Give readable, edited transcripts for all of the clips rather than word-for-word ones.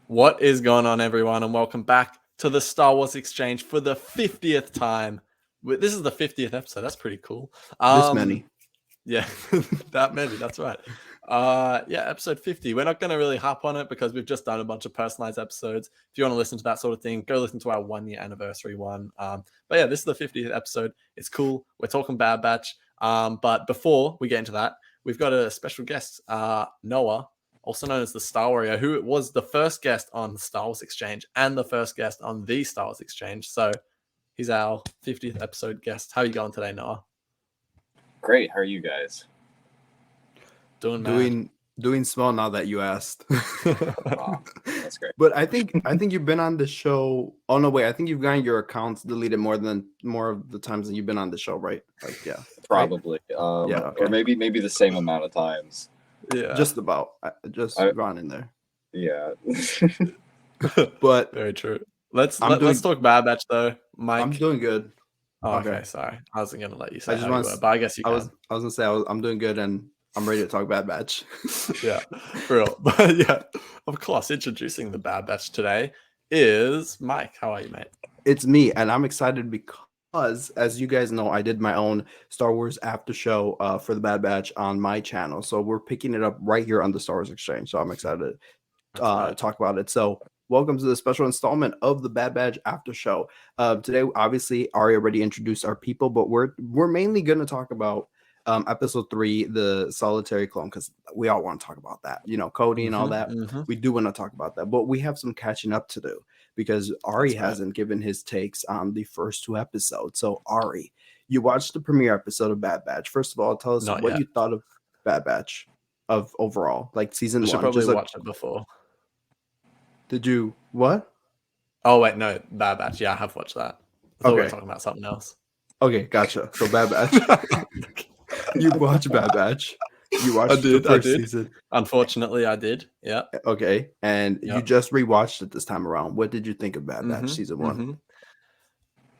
What is going on, everyone, and welcome back to the Star Wars Exchange for the 50th time. This is the 50th episode. That's pretty cool. This many. Yeah, that many. That's right. Episode 50. We're not going to really hop on it because we've just done a bunch of personalized episodes. If you want to listen to that sort of thing, go listen to our 1-year anniversary one. But yeah, this is the 50th episode. It's cool. We're talking Bad Batch. But before we get into that, we've got a special guest, Noah, also known as the Star Warrior, who was the first guest on the Star Wars Exchange and the first guest on the Star Wars Exchange. So he's our 50th episode guest. How are you going today, Noah? Great. How are you guys? Doing small now that you asked. Wow, that's great. But I think you've been on the show. Oh no, wait. I think you've gotten your accounts deleted more of the times that you've been on the show, right? Like, yeah. Probably. Right? Okay. Or maybe the same amount of times. Yeah. Just about. Gone in there. Yeah. But very true. Let's talk Bad Batch though, Mike. I'm doing good. Oh, okay, sorry. I wasn't gonna let you say but I guess you can. I was gonna say I'm doing good and I'm ready to talk Bad Batch. Yeah, for real. But yeah, of course, introducing the Bad Batch today is Mike. How are you, mate? It's me, and I'm excited because, as you guys know, I did my own Star Wars after show for the Bad Batch on my channel. So we're picking it up right here on the Star Wars Exchange. So I'm excited to talk about it. So welcome to the special installment of the Bad Batch after show. Today, obviously, Ari already introduced our people, but we're mainly going to talk about episode 3, the solitary clone, because we all want to talk about that. You know, Cody and all that. Mm-hmm. We do want to talk about that, but we have some catching up to do because Ari hasn't given his takes on the first 2 episodes. So Ari, you watched the premiere episode of Bad Batch. First of all, tell us what you thought of Bad Batch, of overall, like season 1. You should probably watch it before. Did you what? Oh wait, no, Bad Batch. Yeah, I have watched that. I thought we were talking about something else. Okay, gotcha. So Bad Batch. You watched Bad Batch. You watched the first season. Unfortunately, I did. Yeah. Okay, and you just rewatched it this time around. What did you think of Bad Batch season 1? Mm-hmm.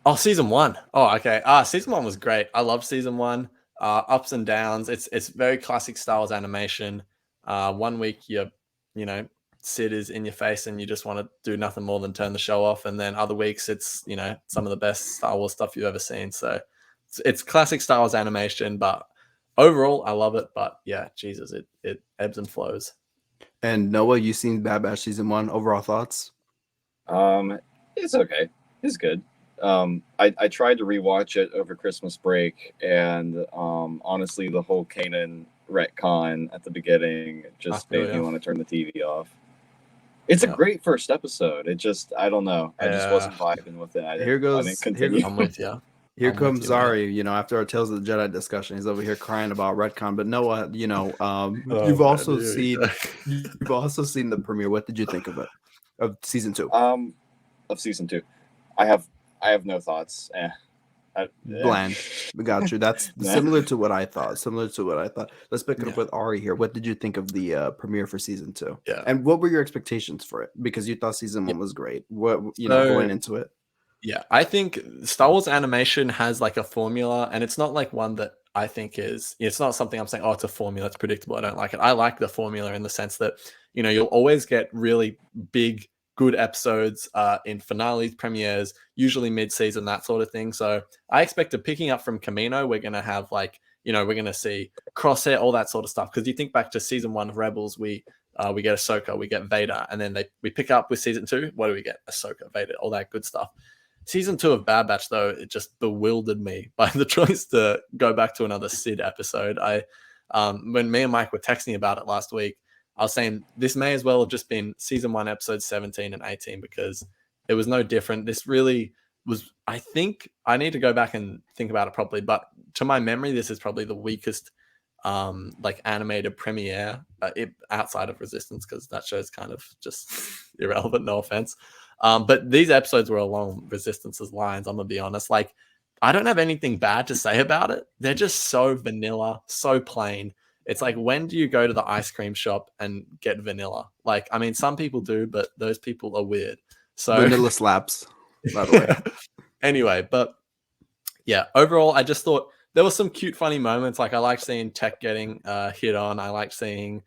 Oh, season 1. Oh, okay. Season 1 was great. I love season 1. Ups and downs. It's very classic Star Wars animation. 1 week Sid is in your face and you just want to do nothing more than turn the show off, and then other weeks it's some of the best Star Wars stuff you've ever seen. So it's classic Star Wars animation, but overall I love it. But yeah, Jesus, it ebbs and flows. And Noah, you seen Bad Batch season 1? Overall thoughts? It's okay. It's good. I tried to rewatch it over Christmas break, and honestly, the whole Kanan retcon at the beginning just made me want to turn the TV off. It's a great first episode. It just, I don't know. I just wasn't vibing with it. I'm with you. Here comes Zari, after our Tales of the Jedi discussion. He's over here crying about retcon. But Noah, you've also seen the premiere. What did you think of it? Of season 2? Of season 2. I have no thoughts. Bland. We got you. That's similar to what I thought. Let's pick it up with Ari here. What did you think of the premiere for season 2? Yeah. And what were your expectations for it? Because you thought season 1 was great. What going into it? Yeah, I think Star Wars animation has like a formula, and it's not like one that I think it's not something I'm saying, oh, it's a formula, it's predictable, I don't like it. I like the formula in the sense that, you'll always get really big, good episodes in finales, premieres, usually mid-season, that sort of thing. So I expect picking up from Camino, we're going to have we're going to see Crosshair, all that sort of stuff. Because you think back to season 1 of Rebels, we get Ahsoka, we get Vader, and then we pick up with season 2. What do we get? Ahsoka, Vader, all that good stuff. Season 2 of Bad Batch, though, it just bewildered me by the choice to go back to another Sid episode. When me and Mike were texting about it last week, I was saying this may as well have just been season 1, episodes 17 and 18, because it was no different. This really was, I think, I need to go back and think about it properly, but to my memory, this is probably the weakest animated premiere outside of Resistance, because that show's kind of just irrelevant, no offense. But these episodes were along Resistance's lines, I'm gonna be honest. Like, I don't have anything bad to say about it. They're just so vanilla, so plain. It's like, when do you go to the ice cream shop and get vanilla? Like, I mean, some people do, but those people are weird. So vanilla slaps, by the way. Anyway, but yeah, overall, I just thought there were some cute, funny moments. Like, I like seeing Tech getting hit on. I like seeing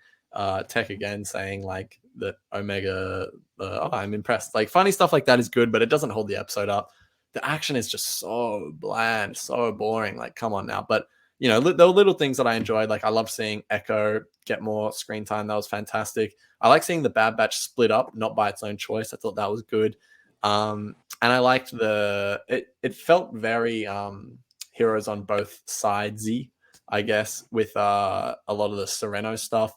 Tech again saying, like, that Omega. I'm impressed. Like funny stuff like that is good, but it doesn't hold the episode up. The action is just so bland, so boring. Like, come on now. But there were little things that I enjoyed. Like, I love seeing Echo get more screen time. That was fantastic. I like seeing the Bad Batch split up, not by its own choice. I thought that was good. And I liked it felt very heroes on both sides-y, I guess, with a lot of the Sereno stuff.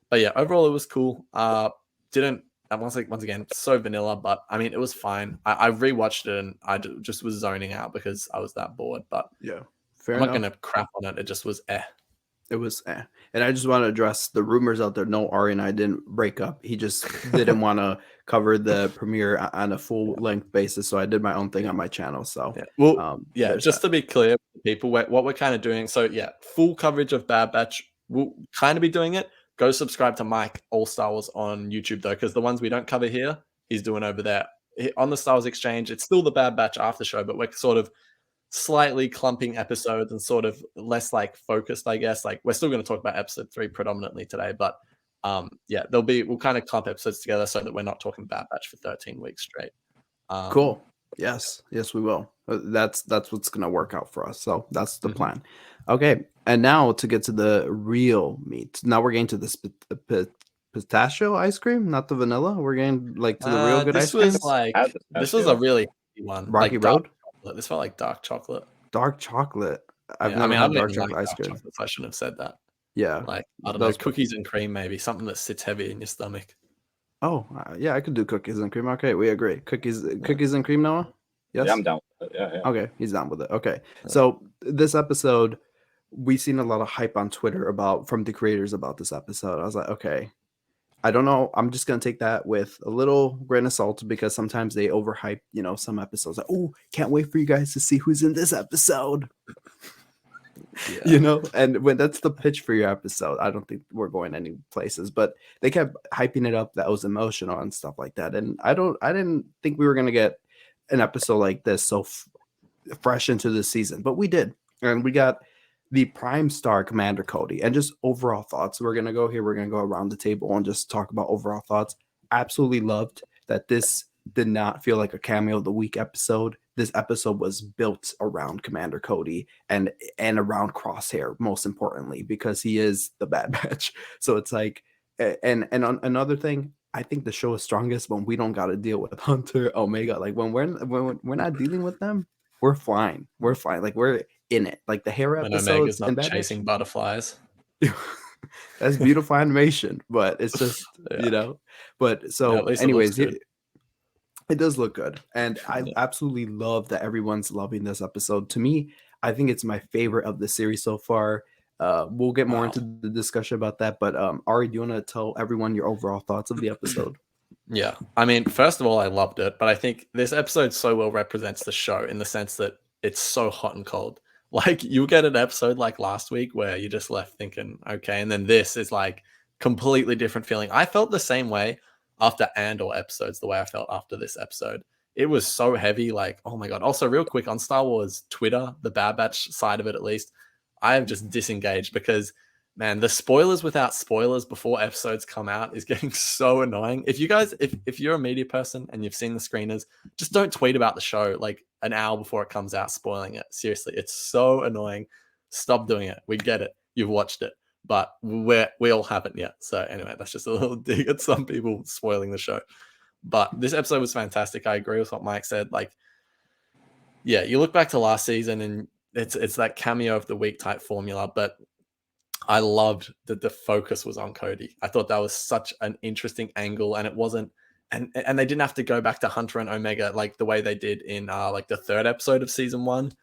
But yeah, overall it was cool. Once again, so vanilla, but I mean, it was fine. I rewatched it and I just was zoning out because I was that bored. But Yeah, I'm not gonna crap on it. It just was It was And I just want to address the rumors out there. No, Ari and I didn't break up. He just didn't want to cover the premiere on a full length basis. So I did my own thing on my channel. So just to be clear, people, what we're kind of doing. So yeah, full coverage of Bad Batch. We'll kind of be doing it. Go subscribe to Mike All Star Wars on YouTube though, because the ones we don't cover here, he's doing over there on the Star Wars Exchange. It's still the Bad Batch after show, but we're sort of slightly clumping episodes and sort of less like focused, I guess. Like, we're still going to talk about episode 3 predominantly today, but we'll kind of clump episodes together so that we're not talking Bad Batch for 13 weeks straight. Cool. Yes, we will. That's what's gonna work out for us. So that's the plan. Okay, and now to get to the real meat. Now we're getting to the pistachio ice cream, not the vanilla. We're getting like to the real good ice cream. This was a really one. Rocky Road. Chocolate. This felt like dark chocolate. Dark chocolate. I've never had dark chocolate ice cream. So I shouldn't have said that. Yeah, like I don't know, cookies and cream, maybe something that sits heavy in your stomach. Oh, yeah, I could do cookies and cream. Okay, we agree. Cookies and cream, Noah? Yes? Yeah, I'm down with it. Yeah. Okay, he's down with it. Okay. So this episode, we've seen a lot of hype on Twitter from the creators about this episode. I was like, okay, I don't know. I'm just going to take that with a little grain of salt because sometimes they overhype, some episodes. Like, oh, can't wait for you guys to see who's in this episode. Yeah. And when that's the pitch for your episode, I don't think we're going any places, but they kept hyping it up that was emotional and stuff like that. And I didn't think we were going to get an episode like this so fresh into the season, but we did. And we got the Prime Star Commander Cody and just overall thoughts. We're going to go around the table and just talk about overall thoughts. Absolutely loved that this did not feel like a cameo of the week episode. This episode was built around Commander Cody and around Crosshair, most importantly, because he is the Bad Batch. So it's like, and another thing, I think the show is strongest when we don't got to deal with Hunter, Omega. Like when we're not dealing with them, we're flying. Like we're in it. Like the hair episodes. Omega's not chasing butterflies. That's beautiful animation, but it's just But so, anyways, it does look good, and I absolutely love that everyone's loving this episode. To me, I think it's my favorite of the series so far. We'll get more into the discussion about that, but Ari, do you want to tell everyone your overall thoughts of the episode? Yeah, I mean, first of all, I loved it, but I think this episode so well represents the show in the sense that it's so hot and cold. Like, you get an episode like last week where you just left thinking, okay, and then this is like completely different feeling. I felt the same way after Andor episodes, the way I felt after this episode. It was so heavy, like, oh my God. Also, real quick, on Star Wars Twitter, the Bad Batch side of it at least, I have just disengaged because, man, the spoilers without spoilers before episodes come out is getting so annoying. If you guys, if you're a media person and you've seen the screeners, just don't tweet about the show like an hour before it comes out, spoiling it. Seriously, it's so annoying. Stop doing it. We get it. You've watched it, but we all haven't yet. So anyway, that's just a little dig at some people spoiling the show. But this episode was fantastic. I agree with what Mike said. Like, yeah, you look back to last season and it's that cameo of the week type formula, but I loved that the focus was on Cody. I thought that was such an interesting angle, and it wasn't, and they didn't have to go back to Hunter and Omega like the way they did in like the 3rd episode of season 1,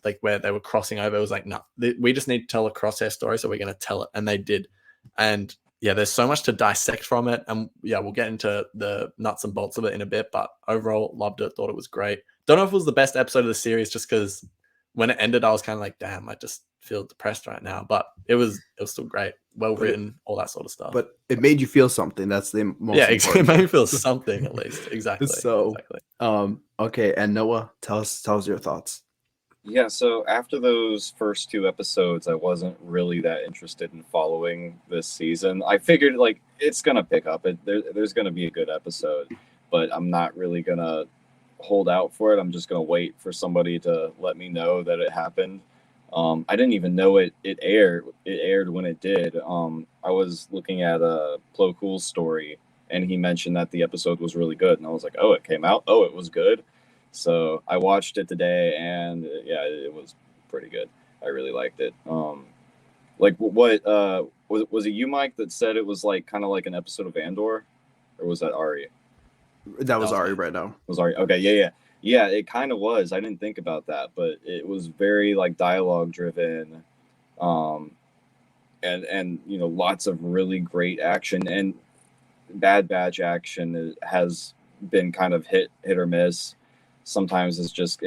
like where they were crossing over. It was like, no, we just need to tell a Crosshair story, so we're going to tell it, and they did. And yeah, there's so much to dissect from it, and yeah, we'll get into the nuts and bolts of it in a bit. But overall, loved it. Thought it was great. Don't know if it was the best episode of the series, just because when it ended, I was kind of like, damn, I just feel depressed right now. But it was still great, well written, all that sort of stuff. But it made you feel something. That's the most important. It made me feel something at least. Exactly. So, exactly. Okay, and Noah, tell us your thoughts. Yeah, so after those first two episodes, I wasn't really that interested in following this season. I figured like it's gonna pick up. There's gonna be a good episode, but I'm not really gonna hold out for it. I'm just gonna wait for somebody to let me know that it happened. I didn't even know it aired. It aired when it did. I was looking at a Plo Kool's story, and he mentioned that the episode was really good, and I was like, oh, it came out. Oh, it was good. So I watched it today, and yeah, it was pretty good. I really liked it. Like what was it you, Mike, that said it was like kind of like an episode of Andor, or was that Ari? That was was Ari me. right now. It was Ari. Okay, yeah. It kind of was. I didn't think about that, but it was very like dialogue driven, um, and you know lots of really great action, and Bad Batch action has been kind of hit or miss. Sometimes it's just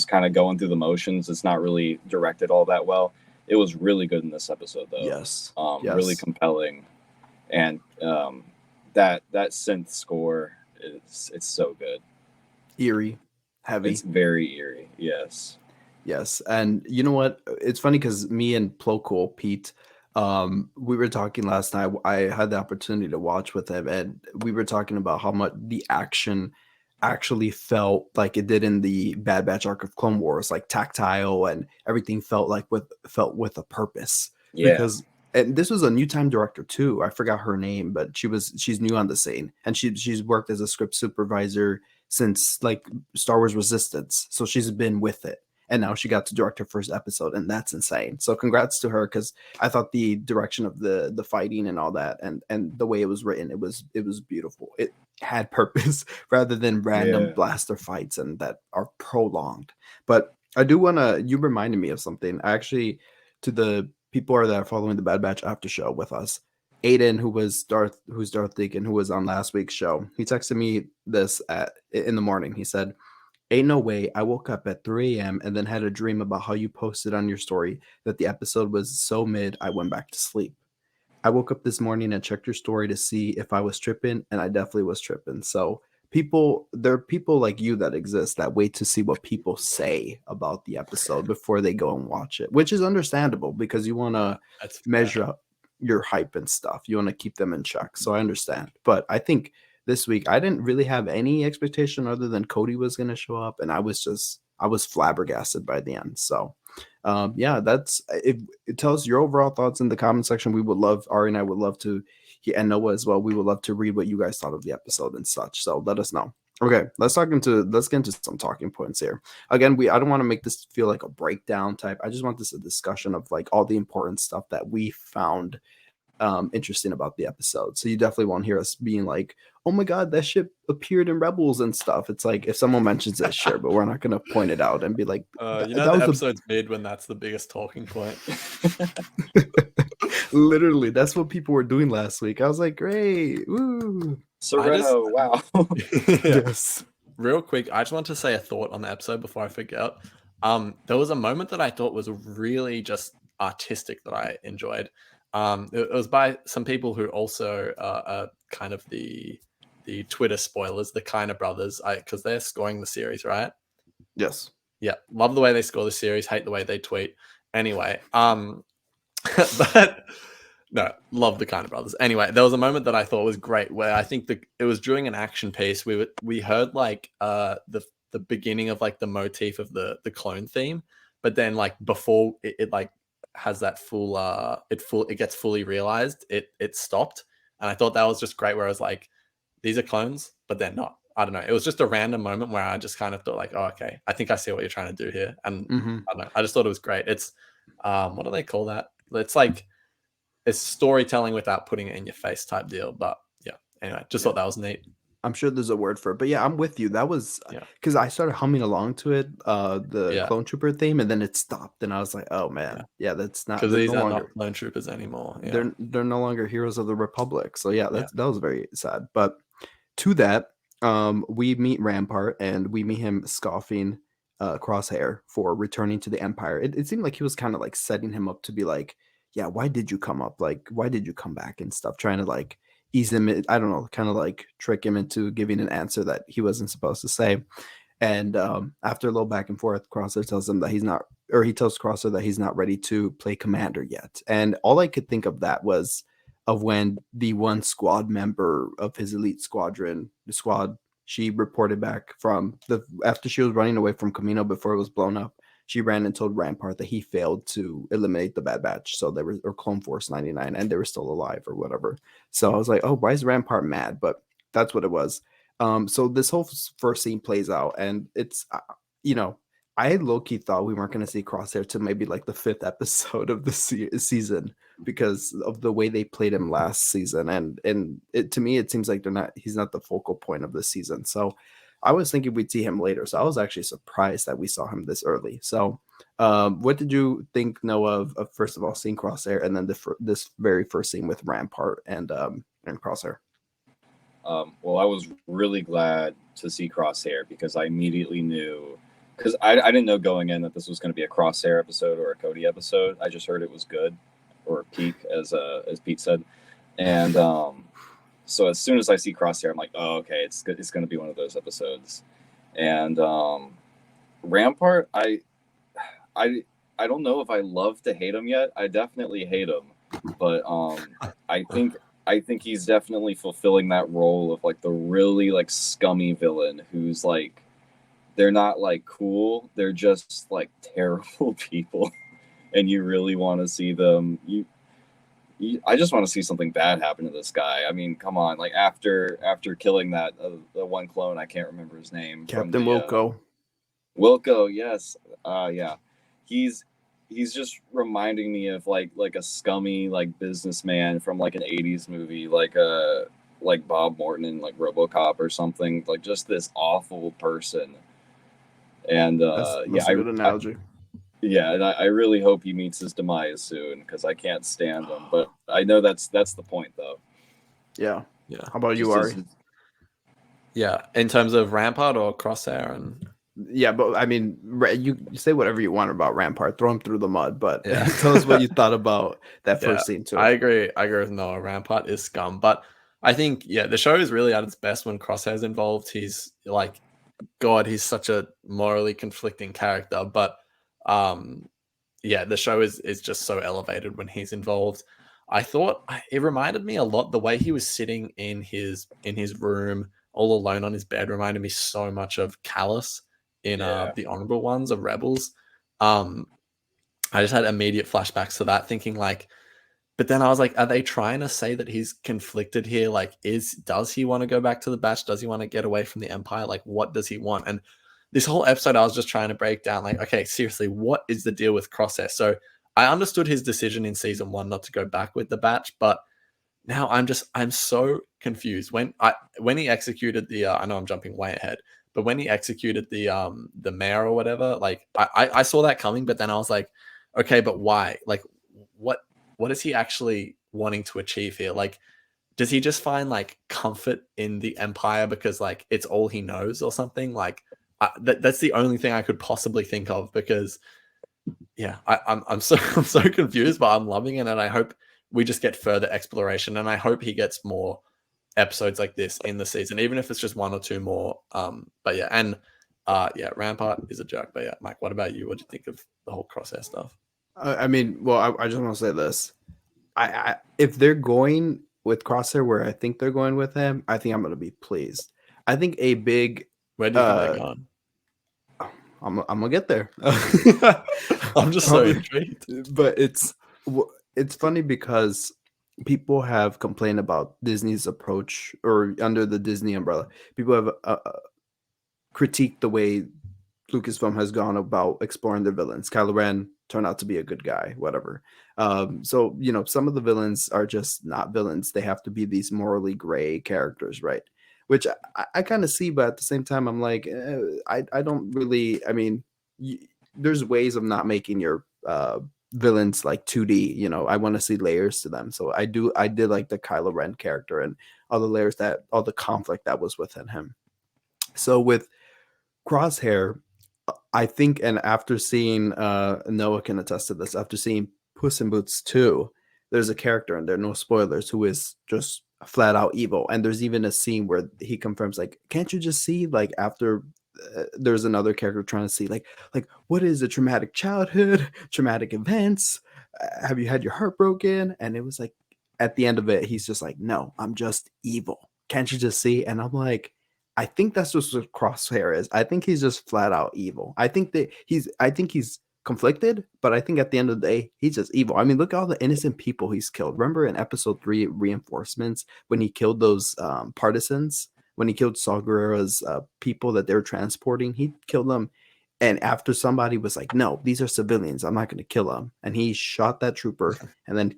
kind of going through the motions. It's not really directed all that well. It was really good in this episode, though. Yes. Really compelling, and that synth score it's so good. Eerie, heavy. It's very eerie. Yes. Yes, and you know what? It's funny because me and Plo Kool, Pete, we were talking last night. I had the opportunity to watch with him, and we were talking about how much the action actually felt like it did in the Bad Batch arc of Clone Wars, like tactile, and everything felt with a purpose. Yeah. Because and this was a new time director too. I forgot her name, but she's new on the scene, and she's worked as a script supervisor since like Star Wars Resistance, so she's been with it, and now she got to direct her first episode, and that's insane. So congrats to her, because I thought the direction of the fighting and all that, and the way it was written, it was beautiful. It had purpose rather than random Yeah. blaster fights and that are prolonged. But I do want to, you reminded me of something. I actually, to the people that are following the Bad Batch after show with us, Aiden, who's Darth Deacon, who was on last week's show, he texted me this in the morning. He said, "Ain't no way. I woke up at 3 a.m. and then had a dream about how you posted on your story that the episode was so mid, I went back to sleep. I woke up this morning and checked your story to see if I was tripping, and I definitely was tripping." So there are people like you that exist that wait to see what people say about the episode before they go and watch it, which is understandable because you want to That's measure up your hype and stuff. You want to keep them in check. So I understand. But I think this week I didn't really have any expectation other than Cody was going to show up, and I was flabbergasted by the end. So yeah, that's it. Tell us your overall thoughts in the comment section. We would love, Ari and I would love to, and Noah as well, we would love to read what you guys thought of the episode and such. So let us know. Okay, let's get into some talking points here. Again, I don't want to make this feel like a breakdown type. I just want this a discussion of like all the important stuff that we found interesting about the episode. So you definitely won't hear us being like, "Oh my god, that ship appeared in Rebels and stuff." It's like if someone mentions that, sure, but we're not going to point it out and be like, you know, the episode's mid when that's the biggest talking point. Literally, that's what people were doing last week. I was like, great, woo. Sereno, wow. Yes. Real quick, I just want to say a thought on the episode before I forget. There was a moment that I thought was really just artistic that I enjoyed. It was by some people who also are kind of the Twitter spoilers, the kind of brothers, because they're scoring the series, right? Yes. Yeah, love the way they score the series, hate the way they tweet. Anyway, but no, love the kind of brothers. Anyway, there was a moment that I thought was great where I think it was during an action piece. We heard like the beginning of like the motif of the clone theme, but then like before it like has that full it gets fully realized, it stopped, and I thought that was just great. Where I was like, these are clones, but they're not. I don't know. It was just a random moment where I just kind of thought like, oh, okay, I think I see what you're trying to do here, and I don't know. I just thought it was great. It's what do they call that? It's like it's storytelling without putting it in your face type deal. But yeah, anyway, just thought that was neat. I'm sure there's a word for it, but yeah, I'm with you. That was because I started humming along to it, the Clone Trooper theme, and then it stopped, and I was like, "Oh man, yeah, that's not." Because these are not Clone Troopers anymore. Yeah. They're no longer heroes of the Republic. So yeah, that was very sad. But to that, we meet Rampart, and we meet him scoffing Crosshair for returning to the Empire. It seemed like he was kind of like setting him up to be like, "Yeah, why did you come up? Like, why did you come back and stuff?" Trying to like ease him, I don't know, kind of like trick him into giving an answer that he wasn't supposed to say. And after a little back and forth, Crosshair tells him that he's not, or he tells Crosshair that he's not ready to play commander yet. And all I could think of that was of when the one squad member of his elite squadron, the squad, she reported back from the after she was running away from Camino before it was blown up. She ran and told Rampart that he failed to eliminate the Bad Batch, so they were, or Clone Force 99, and they were still alive or whatever. So I was like, oh, why is Rampart mad? But that's what it was. So this whole first scene plays out, and it's you know, I low-key thought we weren't going to see Crosshair to maybe like the 5th episode of the season because of the way they played him last season, and it, to me it seems like he's not the focal point of the season. So I was thinking we'd see him later, so I was actually surprised that we saw him this early. So what did you think, Noah, of first of all seeing Crosshair, and then this very first scene with Rampart and Crosshair? Well, I was really glad to see Crosshair because I immediately knew, because I didn't know going in that this was going to be a Crosshair episode or a Cody episode. I just heard it was good, or peak, as Pete said. And so as soon as I see Crosshair, I'm like, oh, okay, it's good. It's going to be one of those episodes. And Rampart, I don't know if I love to hate him yet. I definitely hate him, but I think he's definitely fulfilling that role of like the really like scummy villain who's like, they're not like cool, they're just like terrible people, and you really want to see them. I just want to see something bad happen to this guy. I mean, come on, like after killing that the one clone, I can't remember his name. Captain Wilco. Wilco, yes, yeah, he's just reminding me of like a scummy like businessman from like an 80s movie, like Bob Morton in like RoboCop or something, like just this awful person. And that's a good analogy. And I really hope he meets his demise soon because I can't stand him. But I know that's the point though. Yeah. How about you, Ari? Yeah, in terms of Rampart or Crosshair, and yeah, but I mean, you say whatever you want about Rampart, throw him through the mud, but tell us what you thought about that first scene too. I agree with Noah. Rampart is scum, but I think the show is really at its best when Crosshair's involved. He's like, God, he's such a morally conflicting character, but the show is just so elevated when he's involved. I thought it reminded me a lot, the way he was sitting in his room all alone on his bed reminded me so much of Callus in the Honorable Ones of Rebels. I just had immediate flashbacks to that, thinking like, but then I was like, are they trying to say that he's conflicted here? Like, does he want to go back to the Batch? Does he want to get away from the Empire? Like, what does he want? And this whole episode, I was just trying to break down, like, okay, seriously, what is the deal with Crosshair? So I understood his decision in season 1 not to go back with the Batch, but now I'm so confused. When he executed the, I know I'm jumping way ahead, but when he executed the mayor or whatever, like I saw that coming, but then I was like, okay, but why? Like, what is he actually wanting to achieve here? Like, does he just find like comfort in the Empire because like it's all he knows or something? Like, that's the only thing I could possibly think of, because I'm so confused, but I'm loving it, and I hope we just get further exploration, and I hope he gets more episodes like this in the season, even if it's just 1 or 2 more. Rampart is a jerk. But yeah, Mike, what about you? What do you think of the whole Crosshair stuff? I mean, well, I just want to say this. If they're going with Crosshair where I think they're going with him, I think I'm going to be pleased. I think a big... Where do you think they're going? I'm gonna get there. I'm just so intrigued. But it's funny because people have complained about Disney's approach, or under the Disney umbrella, people have critiqued the way Lucasfilm has gone about exploring their villains. Kylo Ren turned out to be a good guy, whatever. So some of the villains are just not villains. They have to be these morally gray characters, right? Which I kind of see, but at the same time, I'm like, I don't really. I mean, there's ways of not making your villains like 2D. I want to see layers to them. So I did like the Kylo Ren character and all the layers, all the conflict that was within him. So with Crosshair, I think, and after seeing Noah can attest to this, after seeing Puss in Boots 2, there's a character, and there are no spoilers, who is just flat out evil. And there's even a scene where he confirms, like, can't you just see, like, after there's another character trying to see like what is a traumatic childhood, traumatic events, have you had your heart broken? And it was like at the end of it, he's just like, no, I'm just evil. Can't you just see? And I'm like, I think that's just what Crosshair is. I think he's just flat out evil. I think he's conflicted, but I think at the end of the day, he's just evil. I mean, look at all the innocent people he's killed. Remember in episode 3, Reinforcements, when he killed those partisans, when he killed Saw Gerrera's people that they were transporting, he killed them. And after somebody was like, no, these are civilians, I'm not going to kill them. And he shot that trooper and then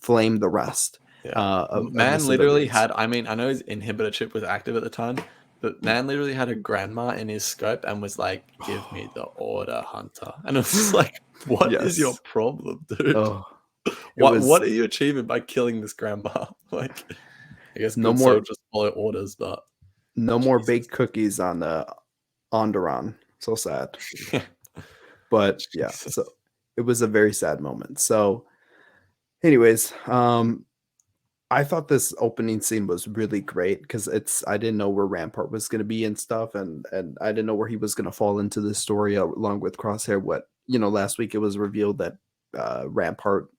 flamed the rest. Yeah. Man literally had, I mean, I know his inhibitor chip was active at the time, but man literally had a grandma in his scope and was like, give me the order, Hunter. And it was just like, what is your problem, dude? What are you achieving by killing this grandma? Like, I guess no more just follow orders, but no more baked cookies on the Onderon. So sad. But yeah, so it was a very sad moment. So anyways, I thought this opening scene was really great because I didn't know where Rampart was going to be and stuff, and I didn't know where he was going to fall into the story along with Crosshair. What, last week it was revealed that Rampart,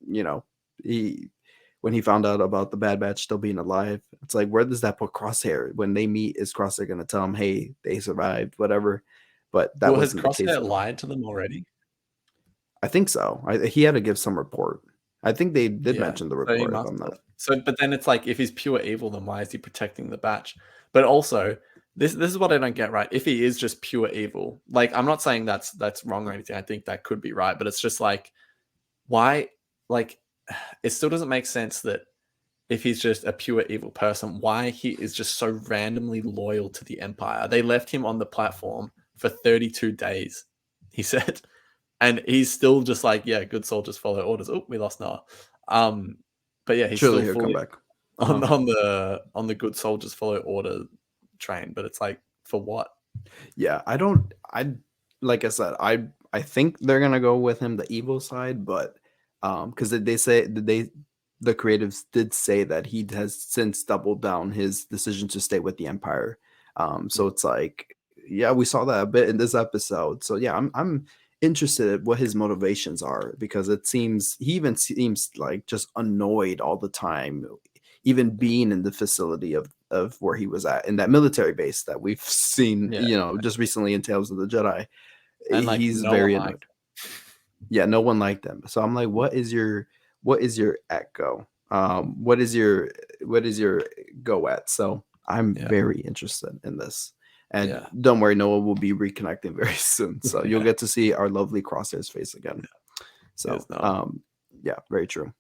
when he found out about the Bad Batch still being alive, it's like, where does that put Crosshair? When they meet, is Crosshair going to tell him, hey, they survived, whatever? But that wasn't the case. Has Crosshair lied to them already? I think so. He had to give some report. I think they did mention the report. If I'm not. So, but then it's like, if he's pure evil, then why is he protecting the Batch? But also, this is what I don't get right. If he is just pure evil, like, I'm not saying that's wrong or anything. I think that could be right, but it's just like, why? Like, it still doesn't make sense that if he's just a pure evil person, why he is just so randomly loyal to the Empire. They left him on the platform for 32 days, he said. And he's still just like, yeah, good soldiers follow orders. Oh, we lost Noah. But yeah, he's surely still he'll come back on the good soldiers follow order train. But it's like, for what? Yeah, like I said, I think they're gonna go with him the evil side, but because the creatives did say that he has since doubled down his decision to stay with the Empire. So it's like, yeah, we saw that a bit in this episode. So yeah, I'm interested in what his motivations are, because he even seems like just annoyed all the time, even being in the facility of where he was at in that military base that we've seen, just recently in Tales of the Jedi. And like, he's very annoyed. Yeah, no one liked him. So I'm like, what is your echo? What is your go at? So I'm very interested in this. And don't worry, Noah will be reconnecting very soon. So you'll get to see our lovely Crosshair's face again. So, yeah, very true.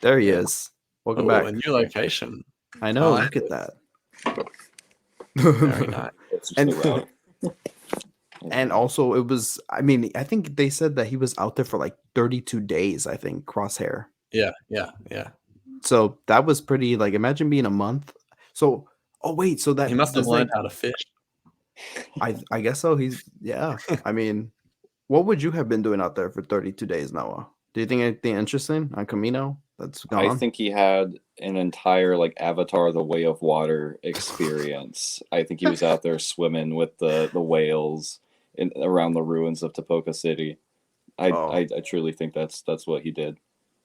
There he is. Welcome back. A new location. I know. Look at that. Very nice. And also, it was, I mean, I think they said that he was out there for like 32 days, I think, Crosshair. Yeah. So that was pretty, like, imagine being a month. So, so that he must have learned how to fish. I guess so. I mean, what would you have been doing out there for 32 days, Noah? Do you think anything interesting on Camino that's gone? I think he had an entire like Avatar: The Way of Water experience. I think he was out there swimming with the whales around the ruins of Tapoca City. I truly think that's what he did.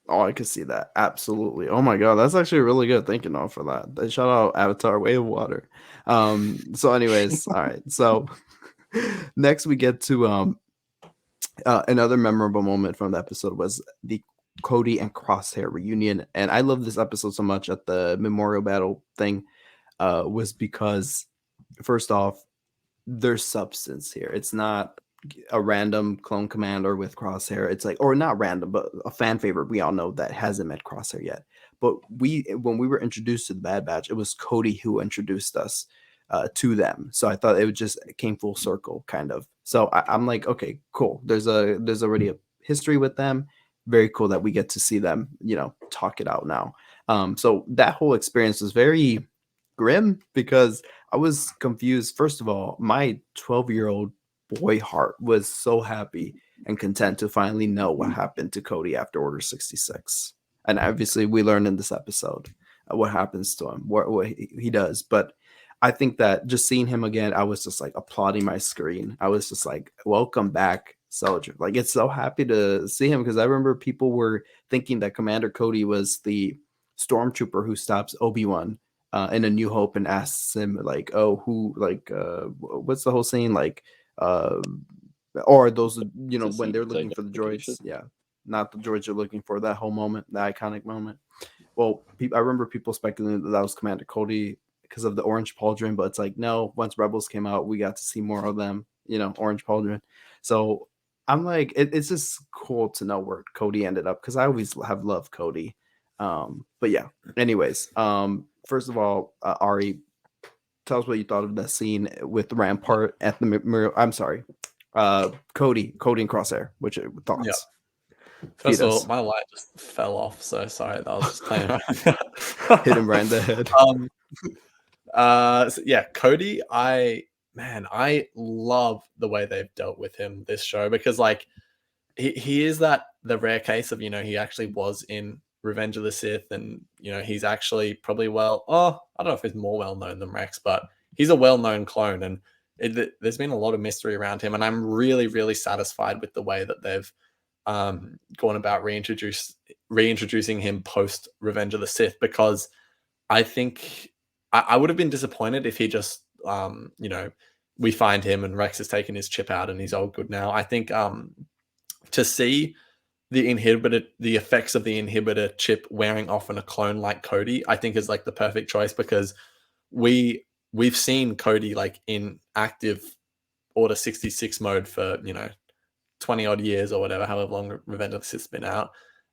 Oh, I could see that. Absolutely. Oh my god, that's actually really good. Thank you, Noah, for that. Shout out Avatar: Way of Water. So anyways, all right. So next we get to another memorable moment from the episode was the Cody and Crosshair reunion. And I love this episode so much at the memorial battle thing, was because first off, there's substance here. It's not a random clone commander with Crosshair. It's like, or not random, but a fan favorite we all know that hasn't met Crosshair yet. But when we were introduced to the Bad Batch, it was Cody who introduced us to them. So I thought it came full circle, kind of. So I'm like, okay, cool. There's already a history with them. Very cool that we get to see them, talk it out now. So that whole experience was very grim because I was confused. First of all, my 12-year-old boy heart was so happy and content to finally know what happened to Cody after Order 66. And obviously we learned in this episode what happens to him, what he does. But I think that just seeing him again, I was just like applauding my screen. I was just like, welcome back, Soldier. Like, it's so happy to see him, because I remember people were thinking that Commander Cody was the stormtrooper who stops Obi-Wan in A New Hope and asks him, like, oh, who, like, what's the whole scene? Like, or those, when they're looking for the droids. Yeah. Not the droids you're looking for, that whole moment, the iconic moment. Well, I remember people speculating that was Commander Cody because of the orange pauldron, but it's like, no, once Rebels came out, we got to see more of them, orange pauldron. So I'm like, it's just cool to know where Cody ended up, because I always have loved Cody. But yeah, anyways, first of all, Ari, tell us what you thought of that scene with Rampart at the memorial. I'm sorry, Cody and Crosshair. Which thoughts? Yeah. First of all, my light just fell off, so sorry. That was just playing around. Hit him right in the head. So yeah, Cody, I love the way they've dealt with him this show, because like he is the rare case of, he actually was in Revenge of the Sith, and he's actually probably I don't know if he's more well known than Rex, but he's a well-known clone, and there's been a lot of mystery around him, and I'm really, really satisfied with the way that they've gone about reintroducing him post Revenge of the Sith, because I think I would have been disappointed if he just we find him and Rex has taken his chip out and he's all good now. I think to see the effects of the inhibitor chip wearing off on a clone like Cody, I think is like the perfect choice, because we've seen Cody like in active Order 66 mode for 20 odd years or whatever, however long Revenge of the Sith's been out,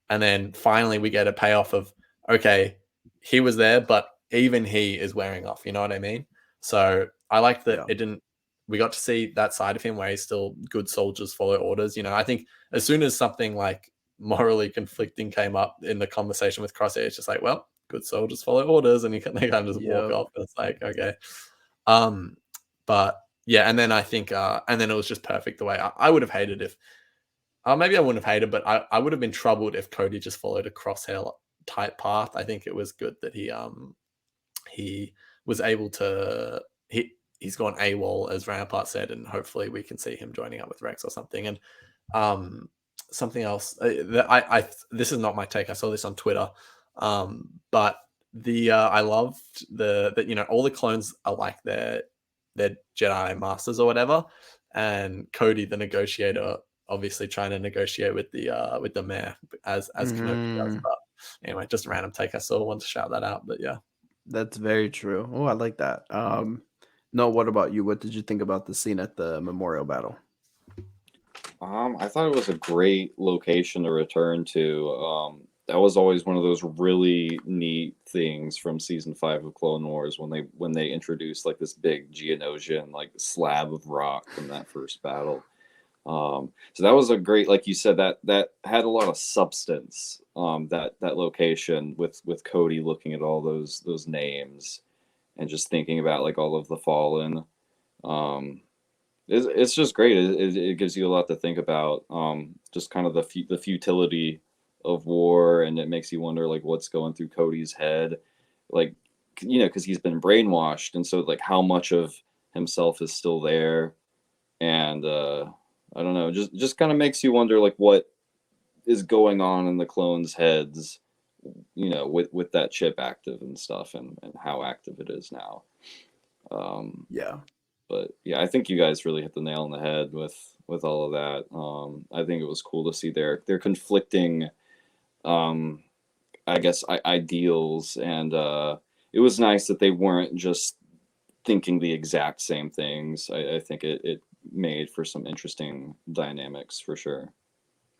and then finally we get a payoff of, okay, he was there, but even he is wearing off. You know what I mean? So I like that we got to see that side of him where he's still good soldiers follow orders. I think as soon as something like morally conflicting came up in the conversation with Crosshair, it's just like, well, good soldiers follow orders, and they kind of just walk off. And it's like, okay. But yeah, and then I think, and then it was just perfect the way I would have hated if, maybe I wouldn't have hated, but I would have been troubled if Cody just followed a Crosshair type path. I think it was good that he was able to he's gone AWOL, as Rampart said, and hopefully we can see him joining up with Rex or something. And something else that this is not my take. I saw this on Twitter, but I loved that all the clones are like their Jedi masters or whatever, and Cody the negotiator obviously trying to negotiate with the mayor as Kenobi does. But anyway, just a random take I saw. Want to shout that out, but yeah, that's very true. Oh, I like that. No, what about you? What did you think about the scene at the memorial battle? I thought it was a great location to return to. That was always one of those really neat things from season 5 of Clone Wars when they introduced like this big Geonosian like slab of rock from that first battle. So that was a great, like you said, that had a lot of substance. That location with Cody looking at all those names and just thinking about like all of the fallen. It's just great. It gives you a lot to think about. Just kind of the futility of war, and it makes you wonder like what's going through Cody's head, like because he's been brainwashed, and so like how much of himself is still there, and I don't know, just kind of makes you wonder like what is going on in the clones' heads, with that chip active and stuff, and how active it is now. Yeah. But yeah, I think you guys really hit the nail on the head with all of that. I think it was cool to see their conflicting, I guess, ideals, and it was nice that they weren't just thinking the exact same things. I think it made for some interesting dynamics for sure.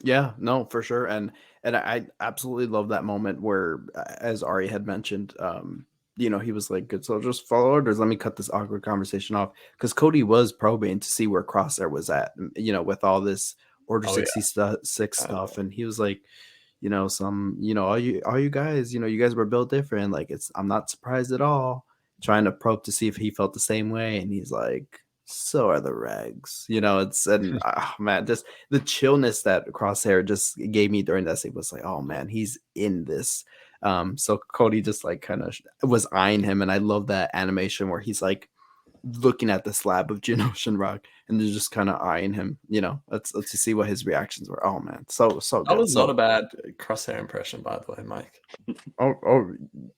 Yeah, no, for sure. And I absolutely love that moment where, as Ari had mentioned, he was like, good soldiers follow orders. Let me cut this awkward conversation off. Because Cody was probing to see where Crosshair was at, with all this Order 66 stuff. And he was like, all you guys, you guys were built different. Like, I'm not surprised at all. Trying to probe to see if he felt the same way. And he's like, so are the regs, and oh man, just the chillness that Crosshair just gave me during that scene was like, oh man, he's in this. So Cody just like kind of was eyeing him, and I love that animation where he's like looking at the slab of Geonosian rock and they're just kind of eyeing him. Let's see what his reactions were. Oh man, so good. That was not a bad Crosshair impression, by the way, Mike. Oh,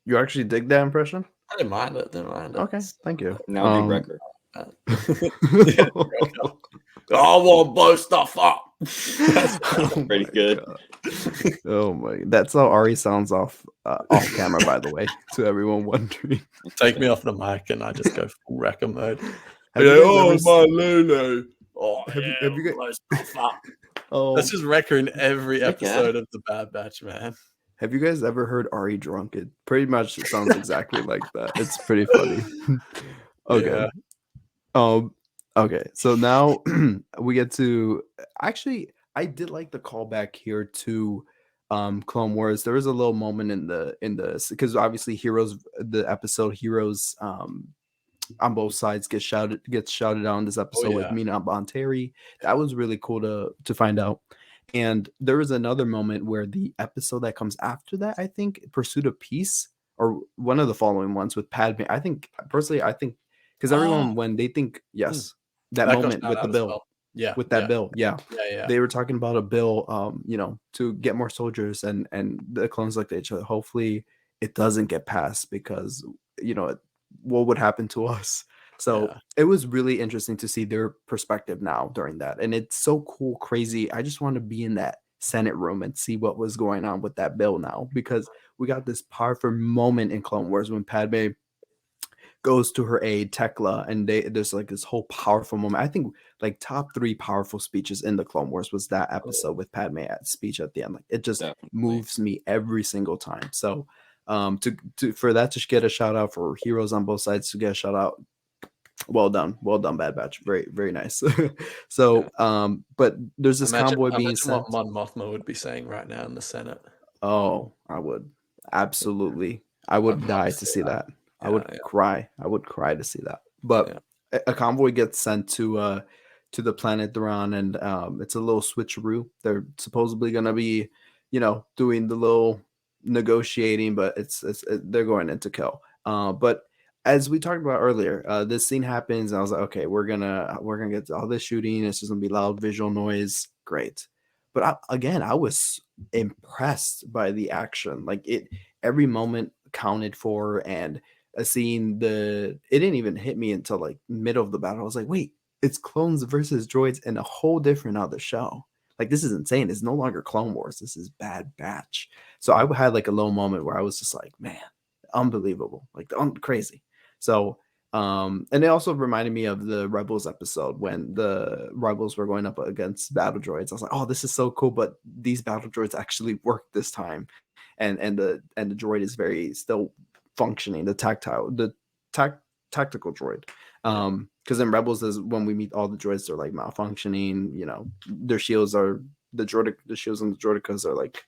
you actually dig that impression? I didn't mind it. Okay, thank you. Now big record. Yeah, I want to blow stuff up. That's pretty good. Oh my! That's how Ari sounds off camera, by the way, to everyone wondering. Take me off the mic and I just go full wrecker mode. Have you guys ever my Lulu. Oh, Have you- yeah, have you guys- blow stuff up. Oh, That's just wrecker in every Heck yeah. episode of the Bad Batch, man. have you guys ever heard Ari drunk? It pretty much sounds exactly like that. It's pretty funny. Okay. Yeah. Okay. So now we get to actually. I did like the callback here to Clone Wars. There was a little moment in the because obviously the episode Heroes on both sides gets shouted out in this episode with yeah. Mina Bonteri. That was really cool to find out. And there was another moment where the episode that comes after that, I think, Pursuit of Peace, or one of the following ones with Padme. I think personally, because everyone when they think that got moment shout with out the as bill, well. Yeah. with that bill, Yeah. they were talking about a bill, to get more soldiers, and the clones looked at each other. Hopefully, it doesn't get passed because what would happen to us. So it was really interesting to see their perspective now during that, and it's so cool, crazy. I just want to be in that Senate room and see what was going on with that bill now, because we got this powerful moment in Clone Wars when Padme goes to her aide Tekla, and there's like this whole powerful moment. I think like top 3 powerful speeches in the Clone Wars was that episode with Padme at speech at the end. Like it just moves me every single time. So for that to get a shout out, for Heroes on both sides to get a shout out, well done, Bad Batch. Very, very nice. So but there's this convoy being sent. What Mon Mothma would be saying right now in the Senate. Oh, I would absolutely. I would die to see that. I would cry. I would cry to see that. But a convoy gets sent to the planet Thrawn, and it's a little switcheroo. They're supposedly gonna be, doing the little negotiating, but they're going into kill. But as we talked about earlier, this scene happens, and I was like, okay, we're gonna get all this shooting. It's just gonna be loud visual noise. Great. But I was impressed by the action. Like every moment counted for, and seeing it didn't even hit me until like middle of the battle. I was like, wait, it's clones versus droids in a whole different other show. Like this is insane. It's no longer Clone Wars. This is Bad Batch. So I had like a little moment where I was just like, man, unbelievable, like crazy. So and it also reminded me of the Rebels episode when the Rebels were going up against battle droids. I was like, oh, this is so cool, but these battle droids actually work this time, and the droid is very still functioning, the tactical droid. Because in Rebels is when we meet all the droids, they're like malfunctioning, their shields are the shields on the droidicas are like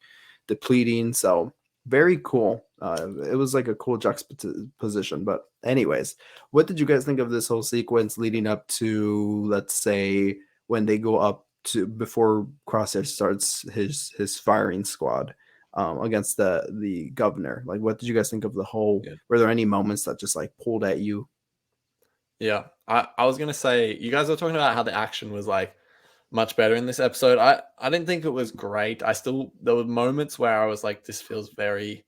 depleting. So very cool. It was like a cool juxtaposition. But anyways, what did you guys think of this whole sequence leading up to, let's say, when they go up to before Crosshair starts his firing squad against the governor? Like, what did you guys think of the whole? Were there any moments that just like pulled at you? Yeah, I was gonna say, you guys were talking about how the action was like much better in this episode. I didn't think it was great. There were moments where I was like, this feels very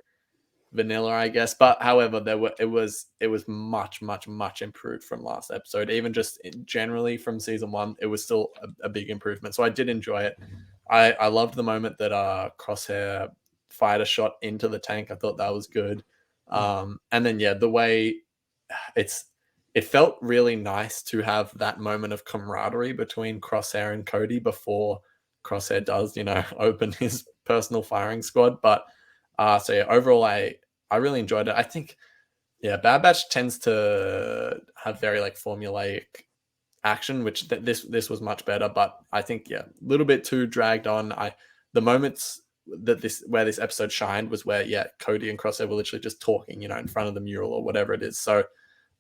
vanilla, I guess. But however, it was much improved from last episode. Even just generally from season 1, it was still a big improvement. So I did enjoy it. I loved the moment that Crosshair fired a shot into the tank. I thought that was good. And then the way it felt really nice to have that moment of camaraderie between Crosshair and Cody before Crosshair does, open his personal firing squad. But overall, I really enjoyed it. I think, Bad Batch tends to have very like formulaic action, which this was much better. But I think, a little bit too dragged on. The moments where this episode shined was where, Cody and Crosshair were literally just talking, in front of the mural or whatever it is. So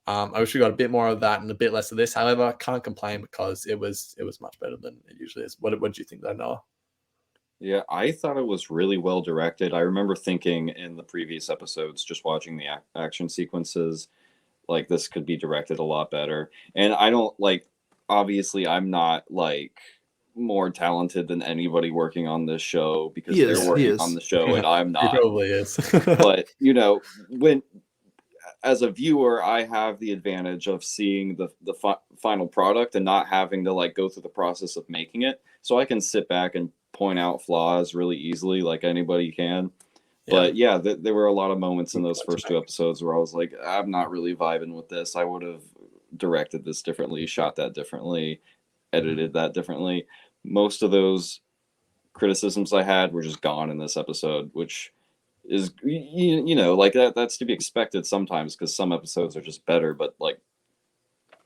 I wish we got a bit more of that and a bit less of this. However, I can't complain because it was much better than it usually is. What did you think though, Noah? Yeah, I thought it was really well directed. I remember thinking in the previous episodes, just watching the action sequences, like this could be directed a lot better. And I don't like, obviously, I'm not like more talented than anybody working on this show because He they're is. He working on is. the show and I'm He not. probably is. But you know, when as a viewer, I have the advantage of seeing the final product and not having to like go through the process of making it. So I can sit back and point out flaws really easily, like anybody can. But yeah, there were a lot of moments in those first two episodes where I was like, I'm not really vibing with this. I would have directed this differently, shot that differently, edited that differently. Most of those criticisms I had were just gone in this episode, which is you know like that's to be expected sometimes because some episodes are just better. But like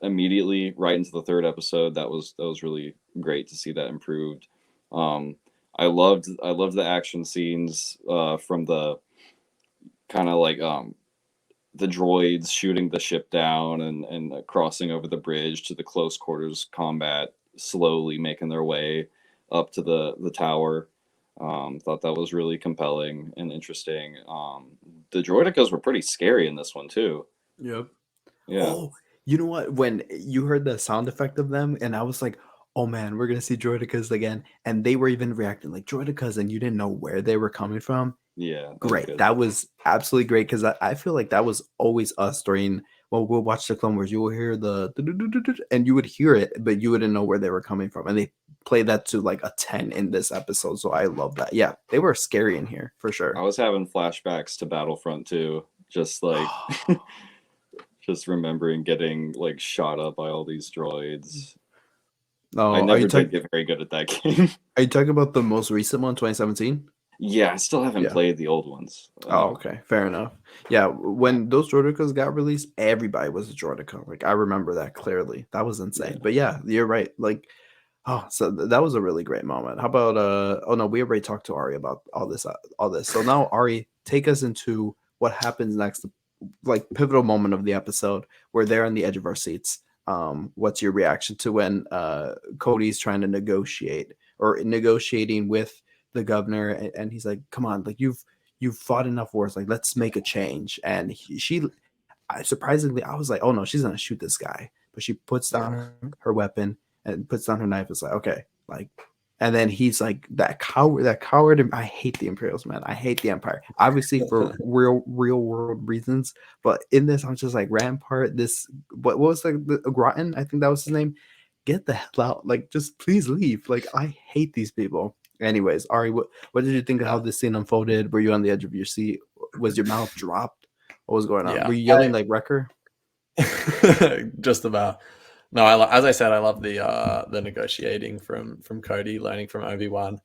immediately right into the third episode, that was really great to see that improved. Um, I loved the action scenes from the kind of like the droids shooting the ship down and crossing over the bridge to the close quarters combat, slowly making their way up to the tower. Thought that was really compelling and interesting. The droidicas were pretty scary in this one too. Yep. Yeah. Oh, you know what? When you heard the sound effect of them, and I was like, "Oh man, we're gonna see droidicas again," and they were even reacting like droidicas, and you didn't know where they were coming from. Yeah. Great, that was absolutely great because I feel like that was always us during. Well, we'll watch the Clone Wars. You will hear the and you would hear it, but you wouldn't know where they were coming from, and they play that to like a 10 in this episode. So I love that. Yeah, they were scary in here for I sure. was having flashbacks to Battlefront 2, just like just remembering getting like shot up by all these droids. I No, never did get very good at that game. are you talking about the most recent one, 2017? Yeah, I still haven't Yeah. played the old ones. Oh, okay. Fair enough. Yeah, when those Jordicas got released, everybody was a Jordica. Like I remember that clearly. That was insane. Yeah. But yeah, you're right. Like, oh, so that was a really great moment. How about oh no, we already talked to Ari about all this. So now Ari, take us into what happens next, like pivotal moment of the episode. We're there on the edge of our seats. What's your reaction to when Cody's trying to negotiate or negotiating with the governor, and he's like, "Come on, like you've fought enough wars. Like let's make a change." And surprisingly, I was like, "Oh no, she's gonna shoot this guy," but she puts down her weapon and puts down her knife. It's like, okay, like. And then he's like that coward. I hate the Imperials, man. I hate the Empire. Obviously for real world reasons, but in this, I'm just like Rampart. This what was the Groton? I think that was his name. Get the hell out! Like, just please leave. Like, I hate these people. Anyways, Ari, what did you think of how this scene unfolded? Were you on the edge of your seat? Was your mouth dropped? What was going on? Yeah, Were you yelling like Wrecker? Just about. No, as I said, I love the negotiating from Cody, learning from Obi-Wan.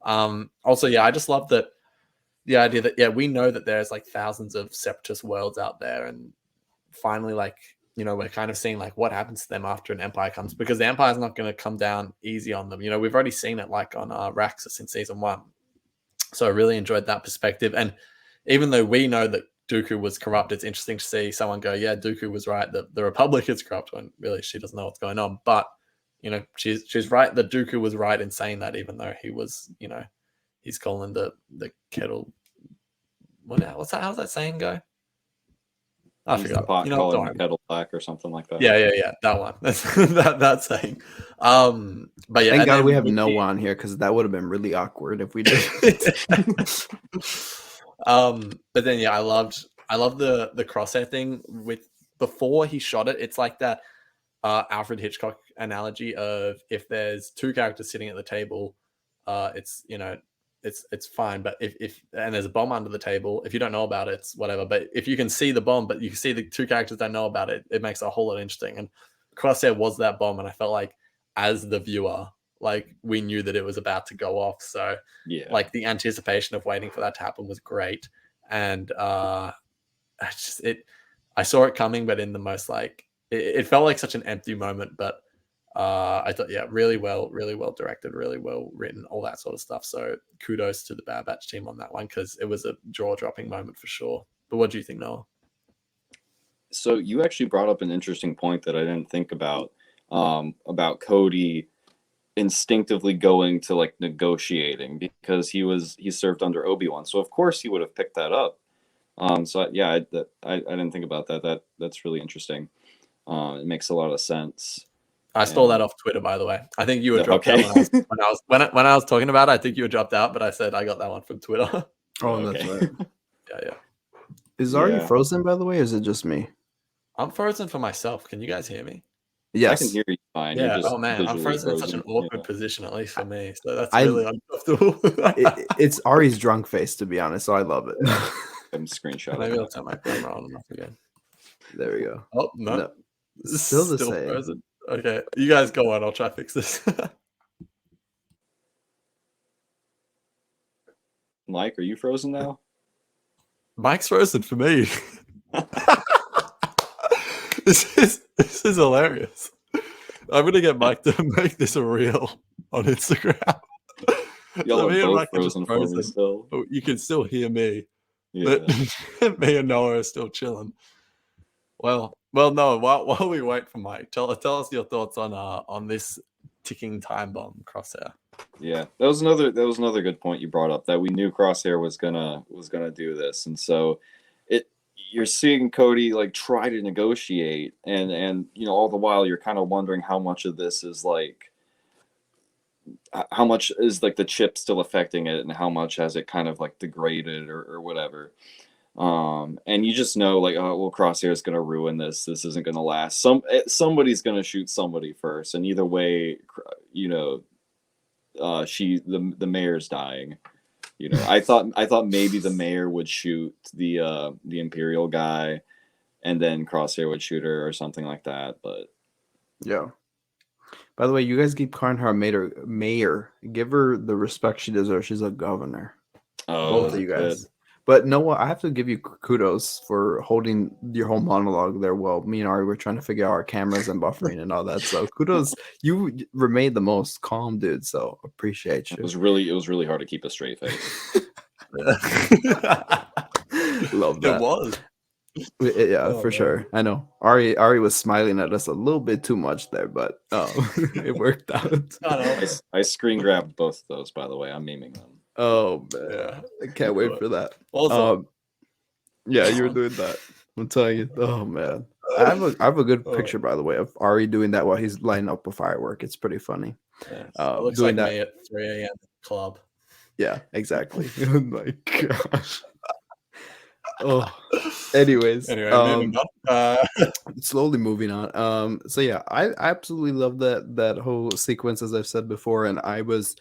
Also, yeah, I just love that the idea that we know that there's like thousands of separatist worlds out there, and finally, like, we're kind of seeing like what happens to them after an empire comes, because the empire's not going to come down easy on them. We've already seen it like on Raxus in season 1. So I really enjoyed that perspective. And even though we know that Dooku was corrupt, it's interesting to see someone go, yeah, Dooku was right, that the Republic is corrupt, when really she doesn't know what's going on. But she's right that Dooku was right in saying that, even though he was, he's calling the kettle. How's that saying go? I forgot. The pot calling the kettle black or something like that. Yeah. That one. That's saying. But yeah, thank God we have no on here, because that would have been really awkward if we did. But then I love the crosshair thing with before he shot it. It's like that Alfred Hitchcock analogy of, if there's two characters sitting at the table, it's it's fine. But if and there's a bomb under the table, if you don't know about it, it's whatever. But if you can see the bomb, but you can see the two characters don't know about it, it makes it a whole lot interesting. And Crosshair was that bomb, and I felt like as the viewer, like we knew that it was about to go off. So like the anticipation of waiting for that to happen was great. And I saw it coming, but in the most like it felt like such an empty moment. But I thought, really well directed, really well written, all that sort of stuff. So kudos to the Bad Batch team on that one, because it was a jaw-dropping moment for sure. But what do you think, Noah? So you actually brought up an interesting point that I didn't think about Cody instinctively going to like negotiating because he served under Obi-Wan, so of course he would have picked that up. So yeah, I didn't think about that. That's really interesting. It makes a lot of sense. I stole that off Twitter, by the way. I think you were dropped Okay. out when I was talking about it. I think you were dropped out, but I said I got that one from Twitter. Oh, that's right. Yeah. Is Ari frozen, by the way, or is it just me? I'm frozen for myself. Can you guys hear me? Yes. I can hear you fine. Yeah. You're just Oh man, I'm frozen in such an awkward Yeah. position, at least for me. So that's really uncomfortable. It's Ari's drunk face, to be honest. So I love it. I'm screenshotting. Maybe I'll turn my camera on and off again. There we go. Oh no. Still the same. Frozen. Okay, you guys go on. I'll try to fix this. Mike, are you frozen now? Mike's frozen for me. This is hilarious. I'm gonna get Mike to make this a reel on Instagram. Y'all me are and both Mike are just frozen for me still. Oh, you can still hear me, Yeah. but me and Noah are still chilling. Well, no. While we wait for Mike, tell us your thoughts on this ticking time bomb, Crosshair. Yeah, that was another good point you brought up, that we knew Crosshair was gonna do this, and so you're seeing Cody like try to negotiate, and all the while you're kind of wondering how much of this is like, how much is like the chip still affecting it, and how much has it kind of like degraded or whatever. And you just know like, oh well, Crosshair is gonna ruin this. This isn't gonna last. Somebody's gonna shoot somebody first, and either way, the mayor's dying. I thought maybe the mayor would shoot the Imperial guy, and then Crosshair would shoot her or something like that. But yeah. By the way, you guys keep calling her a mayor. Give her the respect she deserves. She's a governor. Both of you guys. Good. But Noah, I have to give you kudos for holding your whole monologue there. Well, me and Ari were trying to figure out our cameras and buffering and all that. So kudos, you remained the most calm dude. So appreciate you. It was really hard to keep a straight face. Love that. It was. Yeah, for sure. I know. Ari was smiling at us a little bit too much there, but it worked out. I screen grabbed both of those, by the way. I'm memeing them. Oh man, yeah. I can't wait for that. Also, yeah, you were doing that. I'm telling you. Oh man, I have a good picture, by the way, of Ari doing that while he's lighting up a firework. It's pretty funny. It looks like me at 3 a.m. club. Yeah, exactly. Oh my gosh. Oh, anyways, moving on. Slowly moving on. So yeah, I absolutely love that whole sequence, as I've said before, and I was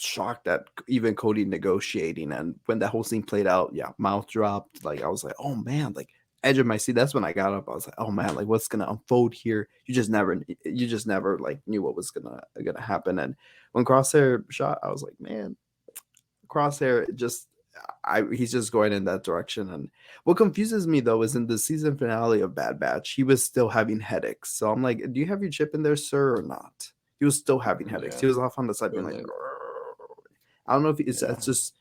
shocked at even Cody negotiating, and when that whole scene played out, yeah, mouth dropped. Like I was like, oh man, like edge of my seat. That's when I got up. I was like, oh man, like what's gonna unfold here? You just never like knew what was gonna happen. And when Crosshair shot, I was like, man, Crosshair he's just going in that direction. And what confuses me though is in the season finale of Bad Batch, he was still having headaches. So I'm like, do you have your chip in there, sir, or not? He was still having headaches. Yeah. He was off on the side being like, I don't know if it's just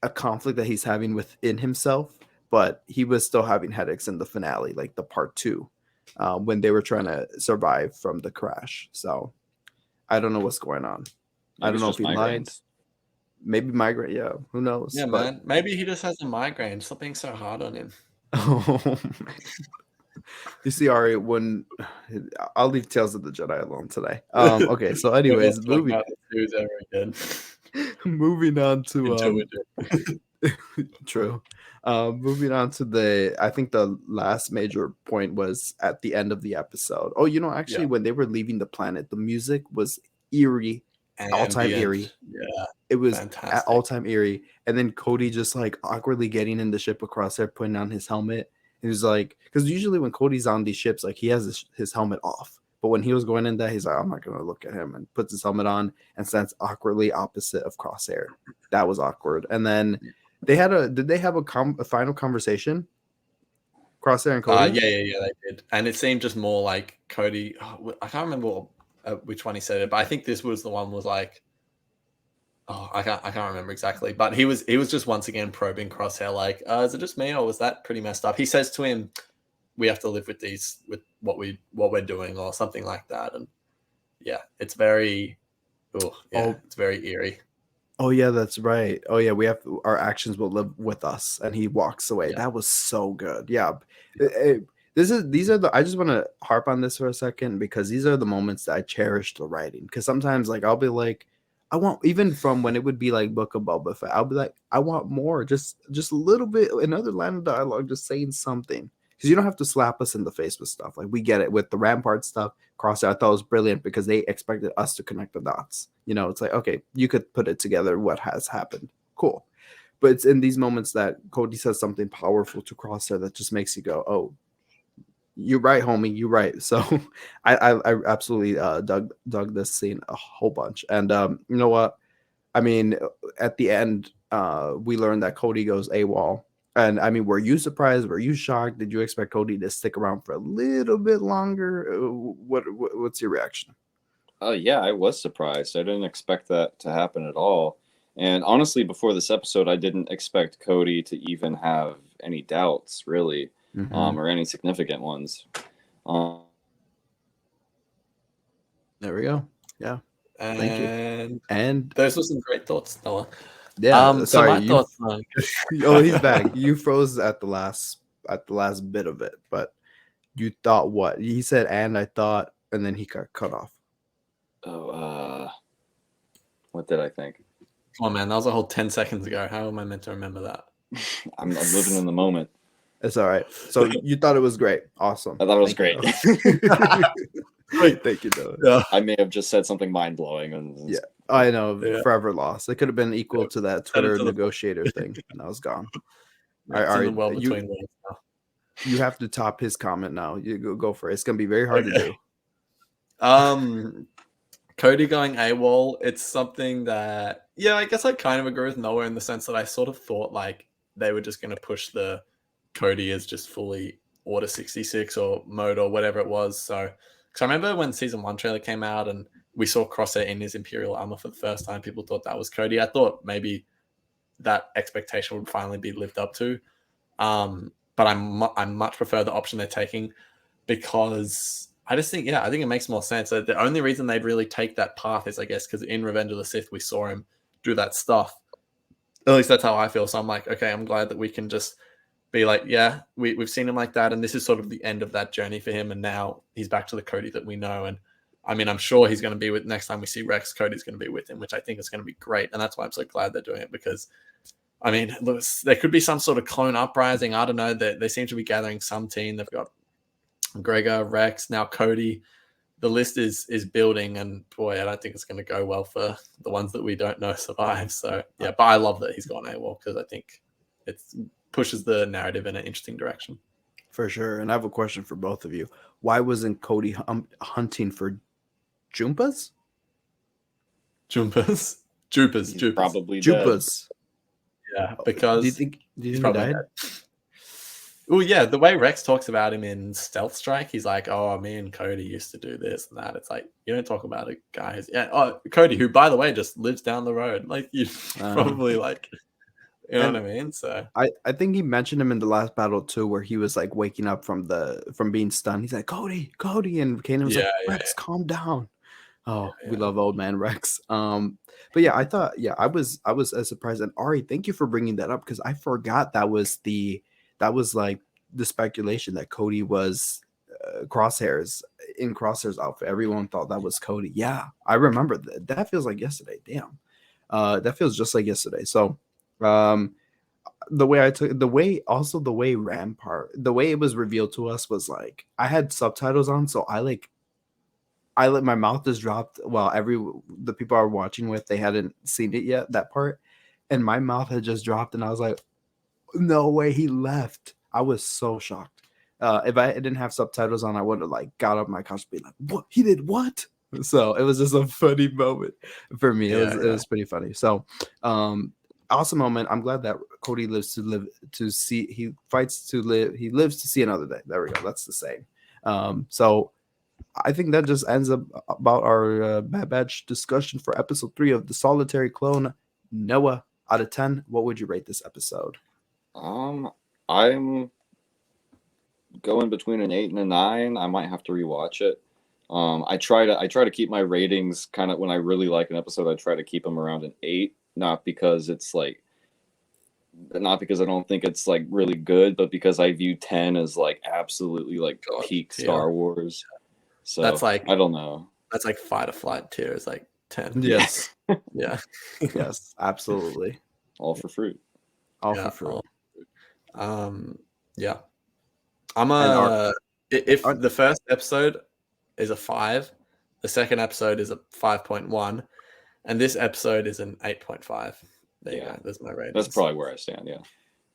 a conflict that he's having within himself, but he was still having headaches in the finale, like the part 2, when they were trying to survive from the crash. So I don't know what's going on. Maybe I don't know if he lied. Maybe migraine. Yeah, who knows? Yeah, man. Maybe he just has a migraine. Stop being so hard on him. Oh, man. You see, Ari, when I'll leave Tales of the Jedi alone today. Okay, so anyways, moving on to true. Moving on to I think the last major point was at the end of the episode. Oh, actually, when they were leaving the planet, the music was eerie, all-time eerie. Yeah, it was at all-time eerie. And then Cody just like awkwardly getting in the ship with Crosshair, putting on his helmet. He was like, because usually when Cody's on these ships, like he has his helmet off. But when he was going in there, he's like, I'm not going to look at him, and puts his helmet on and stands awkwardly opposite of Crosshair. That was awkward. And then did they have a final conversation? Crosshair and Cody? Yeah, they did. And it seemed just more like Cody, I can't remember which one he said it, but I think this was the one was like, I can't remember exactly, but he was just once again probing Crosshair, like, is it just me or was that pretty messed up? He says to him, we have to live with what we're doing or something like that. And yeah, it's very, Oh. it's very eerie. Oh yeah, that's right. Oh yeah, we have our actions will live with us, and he walks away. Yeah. That was so good. Yeah, these are the. I just want to harp on this for a second because these are the moments that I cherish the writing. Because sometimes, like, I'll be like, I want even from when it would be like Book of Boba Fett, I'll be like, I want more, just a little bit, another line of dialogue, just saying something. Because you don't have to slap us in the face with stuff. Like we get it with the Rampart stuff. Crosshair, I thought it was brilliant because they expected us to connect the dots. You know, it's like, okay, you could put it together. What has happened? Cool. But it's in these moments that Cody says something powerful to Crosshair that just makes you go, oh, you're right, homie. You're right. So I absolutely dug this scene a whole bunch. And you know what? I mean, at the end, we learned that Cody goes AWOL. And I mean, were you surprised? Were you shocked? Did you expect Cody to stick around for a little bit longer? What's your reaction? Yeah, I was surprised. I didn't expect that to happen at all. And honestly, before this episode, I didn't expect Cody to even have any doubts, really, or any significant ones. There we go. Yeah. Thank you. And those were some great thoughts, Noah. yeah, So sorry, my thoughts. oh, he's back. You froze at the last bit of it, but you thought what? He said, and I thought, and then he got cut off. What did I think? Come on, man, that was a whole 10 seconds ago. How am I meant to remember that? I'm living in the moment. It's all right. So you thought it was great. Awesome. I thought it was great. Great, thank you, Noah. Yeah. I may have just said something mind blowing. And Yeah, I know. Yeah. Forever lost. It could have been equal to that Twitter negotiator thing, and I was gone. It's in the world between worlds now. You have to top his comment now. You go for it. It's gonna be very hard to do. Cody going AWOL, it's something that, yeah, I guess I kind of agree with Noah in the sense that I sort of thought like they were just going to push the Cody as just fully Order 66 or mode or whatever it was. So, because I remember when season 1 trailer came out and we saw Crosshair in his Imperial armor for the first time, people thought that was Cody. I thought maybe that expectation would finally be lived up to. But I much prefer the option they're taking because I just think, I think it makes more sense. The only reason they'd really take that path is, I guess, because in Revenge of the Sith, we saw him do that stuff. At least that's how I feel. So I'm like, okay, I'm glad that we can just be like, yeah, we've seen him like that. And this is sort of the end of that journey for him. And now he's back to the Cody that we know. And I mean, I'm sure he's going to be with, next time we see Rex, Cody's going to be with him, which I think is going to be great. And that's why I'm so glad they're doing it because, I mean, there could be some sort of clone uprising. I don't know. They seem to be gathering some team. They've got Gregor, Rex, now Cody. The list is building, and boy, I don't think it's going to go well for the ones that we don't know survive. So yeah, but I love that he's gone AWOL because I think it pushes the narrative in an interesting direction. For sure. And I have a question for both of you. Why wasn't Cody hunting for Jumpas? Jupas. Probably Jumpas. Yeah, because do you think he died? Oh yeah, the way Rex talks about him in Stealth Strike, he's like, "Oh, me and Cody used to do this and that." It's like you don't talk about a guy who's Cody, who by the way just lives down the road. Like you probably like, you know what I mean? So I think he mentioned him in the last battle too, where he was like waking up from being stunned. He's like, Cody, and Kanan was like, Rex, calm down. Oh, we love old man Rex. But yeah, I thought, I was as surprised. And Ari, thank you for bringing that up because I forgot that was like the speculation that Cody was Crosshair's outfit. Everyone thought that was Cody. Yeah, I remember that. That feels like yesterday. Damn, that feels just like yesterday. So, the way Rampart, the way it was revealed to us was like I had subtitles on, so I let my mouth just dropped while the people I were watching with, they hadn't seen it yet, that part, and my mouth had just dropped, and I was like, no way he left. I was so shocked. If I didn't have subtitles on, I would have like got up my couch and be like, what? He did what? So it was just a funny moment for me. It was pretty funny. So awesome moment. I'm glad that Cody lives to see. He fights to live. He lives to see another day. There we go. That's the same. So I think that just ends up about our Bad Batch discussion for episode 3 of The Solitary Clone. Noah, out of 10, what would you rate this episode? I'm going between an 8 and a 9. I might have to rewatch it. I try to keep my ratings kind of, when I really like an episode, I try to keep them around an 8, not because I don't think it's like really good, but because I view 10 as like absolutely like God, peak yeah. Star Wars. So That's like, I don't know. That's like fight or flight tier is like 10. Yes. Yeah. Yes, absolutely. All for fruit. All Yeah, for fruit. Yeah. I'm And if the first episode is a 5, the second episode is a 5.1, and this episode is an 8.5. There you go. There's my rating. That's probably where I stand. Yeah.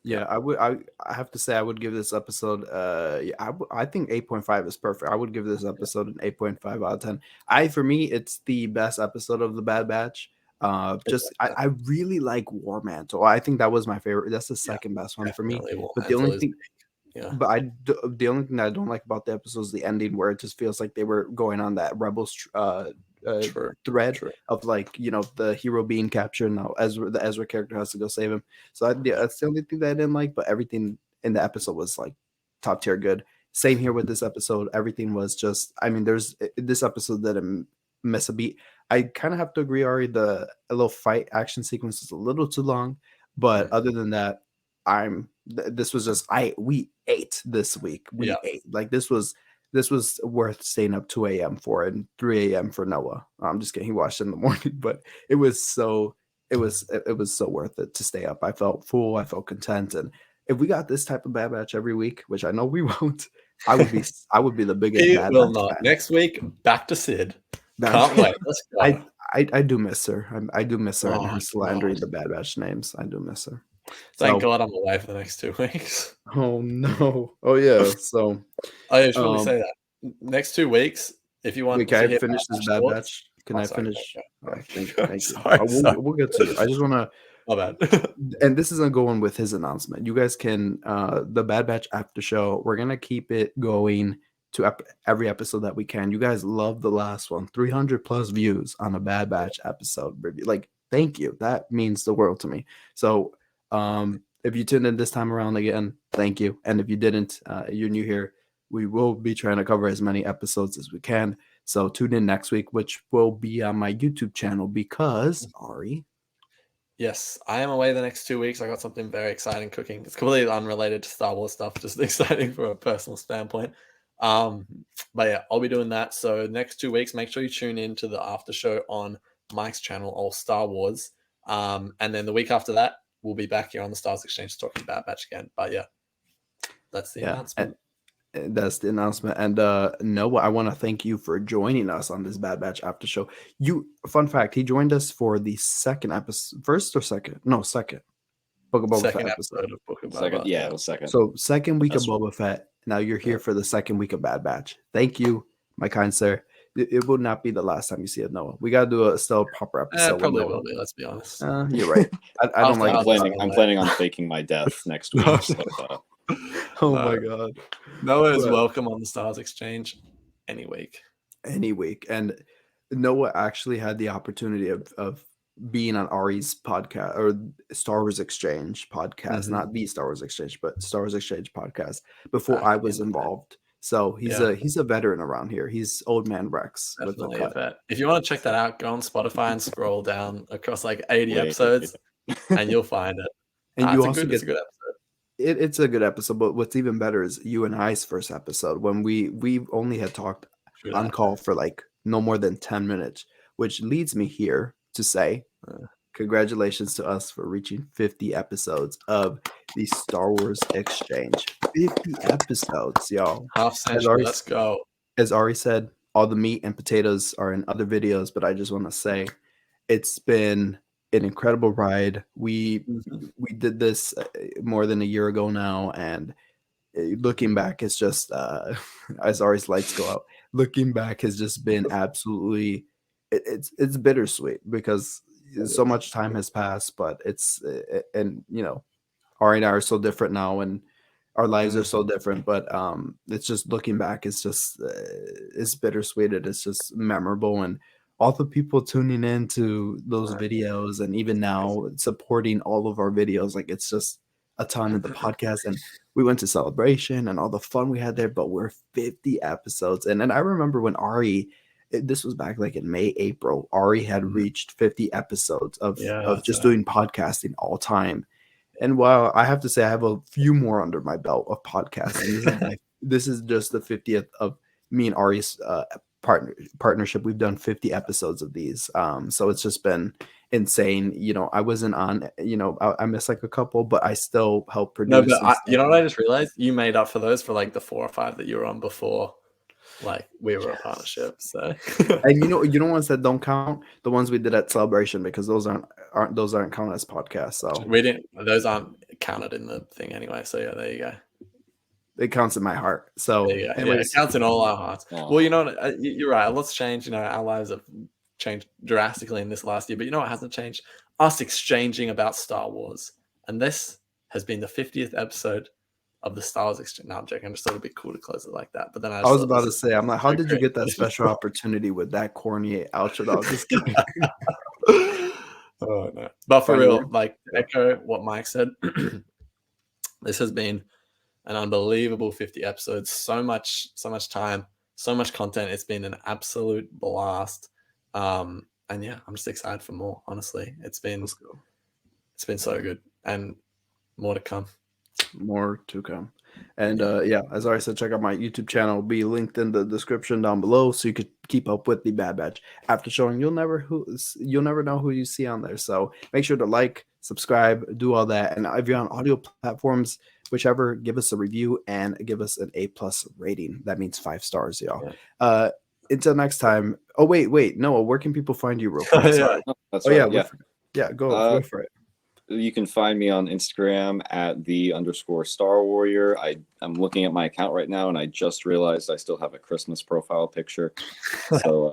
Yeah, I have to say I would give this episode I think 8.5 is perfect. I would give this episode an 8.5 out of 10. For me it's the best episode of the Bad Batch. I really like War Mantle. I think that was my favorite. That's the second best one for me. But the only thing the only thing that I don't like about the episode is the ending, where it just feels like they were going on that Rebels thread of like, you know, the hero being captured. Now the Ezra character has to go save him. So that's the only thing that I didn't like. But everything in the episode was like top tier good. Same here with this episode. Everything was just, I mean, this episode didn't miss a beat. I kind of have to agree, Ari. A little fight action sequence is a little too long, but other than that, this was just we ate this week. We ate. Like this was worth staying up 2 a.m. for and 3 a.m. for Noah. I'm just kidding. He watched it in the morning, but it was so worth it to stay up. I felt full. I felt content. And if we got this type of Bad Batch every week, which I know we won't, I would be the biggest Bad Batch fan. Next week, back to Sid. Can't wait. Let's go. I do miss her. I do miss her and her slandering the Bad Batch names. I do miss her. Thank God I'm away for the next 2 weeks. Oh no! Oh yeah. So I should really say that next 2 weeks, if you want, can I finish this Bad Batch? Can I finish? Thank you. Sorry. We'll get to it. I just want to. My bad. And this isn't going with his announcement. You guys can the Bad Batch after show. We're gonna keep it going to every episode that we can. You guys love the last one, 300 plus views on a Bad Batch episode review. Like, thank you. That means the world to me. So, if you tuned in this time around again, thank you. And if you didn't, you're new here. We will be trying to cover as many episodes as we can. So tune in next week, which will be on my YouTube channel because Ari. Yes, I am away the next 2 weeks. I got something very exciting cooking. It's completely unrelated to Star Wars stuff, just exciting from a personal standpoint. But yeah, I'll be doing that. So next 2 weeks, make sure you tune in to the after show on Mike's channel, All Star Wars. And then the week after that, we'll be back here on the Stars Exchange talking Bad Batch again. But yeah, that's the announcement. That's the announcement. And Noah, I want to thank you for joining us on this Bad Batch after show. Fun fact, he joined us for the second episode, second Book of Boba Fett episode of Book of Boba. Second, yeah, it was second. So second week of Boba Fett. Now you're here for the second week of Bad Batch. Thank you, my kind sir. It will not be the last time you see it, Noah. We gotta do a still proper episode. Probably will be. Let's be honest. You're right. I don't like. I'm planning on faking my death next week. So, oh my God. Noah is welcome on the Stars Exchange any week. Any week. And Noah actually had the opportunity of being on Ari's podcast or Star Wars Exchange podcast, not the Star Wars Exchange, but Star Wars Exchange podcast before I was involved. So he's a veteran around here. He's Old Man Rex. Definitely a vet. If you want to check that out, go on Spotify and scroll down across like 80 episodes and you'll find it. And you also it's a good episode. It's a good episode, but what's even better is you and I's first episode when we only had talked on call for like no more than 10 minutes, which leads me here to say congratulations to us for reaching 50 episodes of the Star Wars Exchange. 50 episodes, y'all. Half century, let's go. As Ari said, all the meat and potatoes are in other videos, but I just want to say it's been an incredible ride. We did this more than a year ago now, and looking back, it's just as Ari's lights go out, looking back has just been absolutely it's bittersweet because so much time has passed, but and you know, Ari and I are so different now, and our lives are so different. But it's just looking back, it's just it's bittersweet. It's just memorable, and all the people tuning in to those videos, and even now supporting all of our videos, like it's just a ton in the podcast, and we went to Celebration and all the fun we had there. But we're 50 episodes, and I remember when Ari, this was back like in May, April. Ari had reached 50 episodes of just doing podcasting all time. And while I have to say I have a few more under my belt of podcasting, this is just the 50th of me and Ari's partnership. We've done 50 episodes of these. So it's just been insane. You know, I wasn't on, you know, I missed like a couple, but I still helped produce. No, but you know what I just realized? You made up for those for like the 4 or 5 that you were on before. Like we were a partnership, so and you know ones that don't count, the ones we did at Celebration, because those aren't counted as podcasts. So those aren't counted in the thing anyway. So yeah, there you go. It counts in my heart. So anyways, it counts in all our hearts. Well, you know what, you're right. A lot's changed. You know, our lives have changed drastically in this last year. But you know what hasn't changed? Us exchanging about Star Wars. And this has been the 50th episode of the Star Wars Exchange. No, I'm joking. I just thought it'd be cool to close it like that. But then I was about to say, I'm like, how did you get that special opportunity with that corny outro? I'm just kidding. Oh no. But for real, like to echo what Mike said, this has been an unbelievable 50 episodes. So much time, so much content. It's been an absolute blast. And yeah, I'm just excited for more. Honestly, it's been so good, and more to come. More to come. And yeah, as I said, check out my YouTube channel. It'll be linked in the description down below, so you could keep up with the Bad Batch after showing. You'll never know who you see on there. So make sure to like, subscribe, do all that. And if you're on audio platforms, whichever, give us a review and give us an A+ rating. That means 5 stars, y'all. Yeah. Until next time. Oh wait, Noah, where can people find you real quick? Sorry. That's right. Yeah, go for it. You can find me on Instagram at _Star Warrior. I'm looking at my account right now, and I just realized I still have a Christmas profile picture. So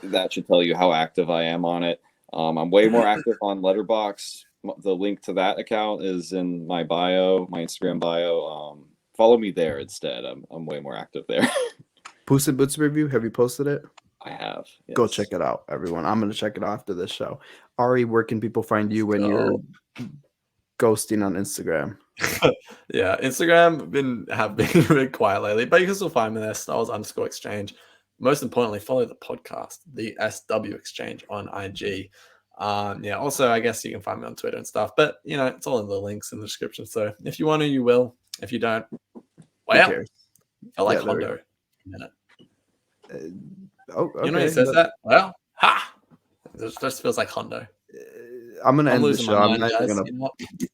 that should tell you how active I am on it. I'm way more active on Letterboxd. The link to that account is in my bio, my Instagram bio. Follow me there instead. I'm way more active there. Puss in Boots review. Have you posted it? I have. Yes. Go check it out, everyone. I'm going to check it out after this show. Ari, where can people find you when you're ghosting on Instagram? Yeah, Instagram have been really quiet lately, but you can still find me there, Stars_Exchange. Most importantly, follow the podcast, the SW Exchange on IG. Yeah, also, I guess you can find me on Twitter and stuff, but you know, it's all in the links in the description. So if you want to, you will. If you don't, well, I like Hondo. Okay. You know he says that? Well, ha! It just feels like Hondo. I'm gonna end the show. I'm not gonna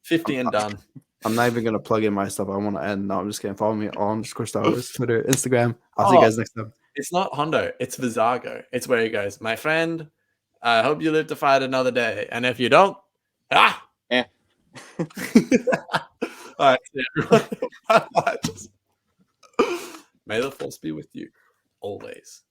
50 and done. I'm not even gonna plug in my stuff. I want to end. No, I'm just kidding. Follow me on _Star Wars, Twitter, Instagram. I'll see you guys next time. It's not Hondo. It's Vizago. It's where he goes, my friend. I hope you live to fight another day, and if you don't, All right, everyone. May the force be with you always.